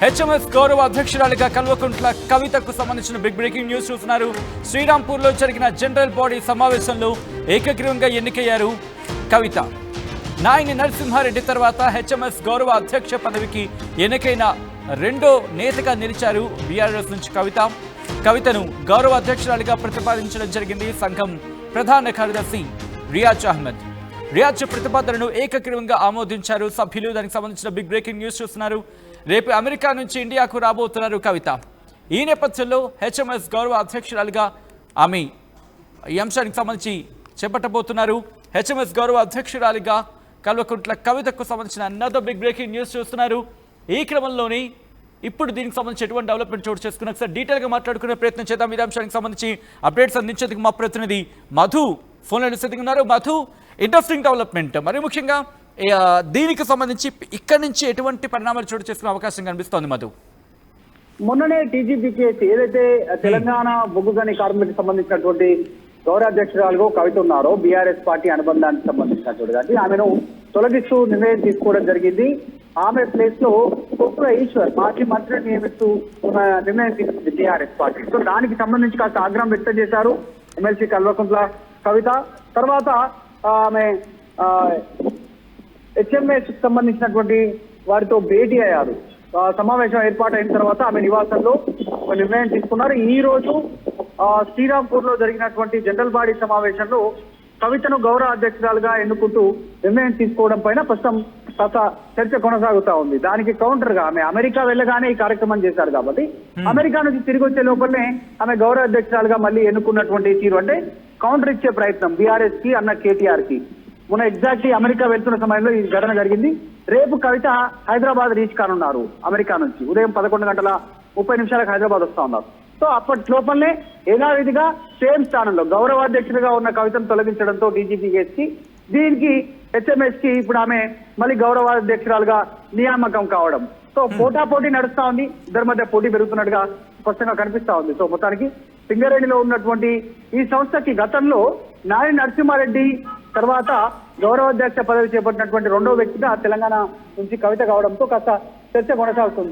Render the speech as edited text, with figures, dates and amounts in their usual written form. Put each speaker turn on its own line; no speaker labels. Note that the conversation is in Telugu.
హెచ్ఎంఎస్ గౌరవ అధ్యక్షురాలిగా కల్వకుంట్ల కవితకు సంబంధించిన బిగ్ బ్రేకింగ్ న్యూస్ చూస్తున్నారు. శ్రీరాంపూర్లో జరిగిన జనరల్ బాడీ సమావేశంలో ఏకగ్రీవంగా ఎన్నికయ్యారు కవిత. నాయని నరసింహారెడ్డి తర్వాత హెచ్ఎంఎస్ గౌరవ అధ్యక్ష పదవికి ఎన్నికైన రెండో నేతగా నిలిచారు బీఆర్ఎస్ నుంచి కవిత. కవితను గౌరవ అధ్యక్షురాలిగా ప్రతిపాదించడం జరిగింది సంఘం ప్రధాన కార్యదర్శి రియాజ్ అహ్మద్. రియాజ్ ప్రతిపాదనను ఏకగ్రీవంగా ఆమోదించారు సభ్యులు. దానికి సంబంధించిన బిగ్ బ్రేకింగ్ న్యూస్ చూస్తున్నారు. రేపు అమెరికా నుంచి ఇండియాకు రాబోతున్నారు కవిత. ఈ నేపథ్యంలో హెచ్ఎంఎస్ గౌరవ అధ్యక్షురాలుగా ఆమె ఈ అంశానికి సంబంధించి చేపట్టబోతున్నారు. హెచ్ఎంఎస్ గౌరవ అధ్యక్షురాలిగా కల్వకుంట్ల కవితకు సంబంధించిన అన్నదో బిగ్ బ్రేకింగ్ న్యూస్ చూస్తున్నారు. ఈ క్రమంలోనే ఇప్పుడు దీనికి సంబంధించి ఎటువంటి డెవలప్మెంట్ చోటు చేసుకున్నాక సార్ డీటెయిల్గా మాట్లాడుకునే ప్రయత్నం చేద్దాం. ఈ అంశానికి సంబంధించి అప్డేట్స్ అందించేందుకు మా ప్రతినిధి మధు ఫోన్లో సిద్ధంగా ఉన్నారు. మధు, ఇంట్రెస్టింగ్ డెవలప్మెంట్, మరి ముఖ్యంగా దీనికి సంబంధించి ఇక్కడి నుంచి ఎటువంటి పరిణామాలు చోటు చేసుకునే అవకాశం కనిపిస్తోంది మధు?
మొన్ననే టీజీపీకేసీ ఏదైతే తెలంగాణ బొగ్గు గని కార్మికులకు సంబంధించినటువంటి గౌరవ అధ్యక్షురాలుగా కవిత ఉన్నారో బీఆర్ఎస్ పార్టీ అనుబంధానికి సంబంధించినటువంటి ఆమెను తొలగిస్తూ నిర్ణయం తీసుకోవడం జరిగింది. ఆమె ప్లేస్ లో కొప్పుల ఈశ్వర్ మాజీ మంత్రిని నియమిస్తూ నిర్ణయం తీసుకుంది బీఆర్ఎస్ పార్టీ. సో దానికి సంబంధించి కాస్త ఆగ్రహం వ్యక్తం చేశారు ఎమ్మెల్సీ కల్వకుంట్ల కవిత. తర్వాత ఆమె హెచ్ఎంఎస్ సంబంధించినటువంటి వారితో భేటీ అయ్యారు. సమావేశం ఏర్పాటైన తర్వాత ఆమె నివాసంలో ఒక నిర్ణయం తీసుకున్నారు. ఈ రోజు శ్రీరాంపూర్ లో జరిగినటువంటి జనరల్ బాడీ సమావేశంలో కవితను గౌరవ అధ్యక్షురాలుగా ఎన్నుకుంటూ నిర్ణయం తీసుకోవడం పైన ప్రస్తుతం చర్చ కొనసాగుతా ఉంది. దానికి కౌంటర్ గా ఆమె అమెరికా వెళ్ళగానే ఈ కార్యక్రమం చేశారు కాబట్టి అమెరికా నుంచి తిరిగి వచ్చే లోపలనే ఆమె గౌరవ అధ్యక్షురాలుగా మళ్ళీ ఎన్నుకున్నటువంటి తీరు అంటే కౌంటర్ ఇచ్చే ప్రయత్నం బీఆర్ఎస్ కి అన్న కేటీఆర్ కి. మొన్న ఎగ్జాక్ట్లీ అమెరికా వెళ్తున్న సమయంలో ఈ ఘటన జరిగింది. రేపు కవిత హైదరాబాద్ రీచ్ కానున్నారు. అమెరికా నుంచి ఉదయం 11:30 హైదరాబాద్ వస్తా ఉన్నారు. సో అప్పటి లోపలనే యథావిధిగా సేమ్ స్థానంలో గౌరవ అధ్యక్షుడిగా ఉన్న కవితను తొలగించడంతో డీజీపీకి దీనికి హెచ్ఎంఎస్ కి ఇప్పుడు ఆమె మళ్ళీ గౌరవ అధ్యక్షురాలుగా నియామకం కావడం. సో పోటాపోటీ నడుస్తా ఉంది. ఇద్దరి మధ్య పోటీ పెరుగుతున్నట్టుగా స్పష్టంగా కనిపిస్తా ఉంది. సో మొత్తానికి సింగరేణిలో ఉన్నటువంటి ఈ సంస్థకి గతంలో నాయని నరసింహారెడ్డి తర్వాత గౌరవాధ్యక్ష పదవి చేపట్టినటువంటి రెండో వ్యక్తిగా తెలంగాణ నుంచి కవిత కావడంతో కాస్త చర్చ కొనసాగుతుంది.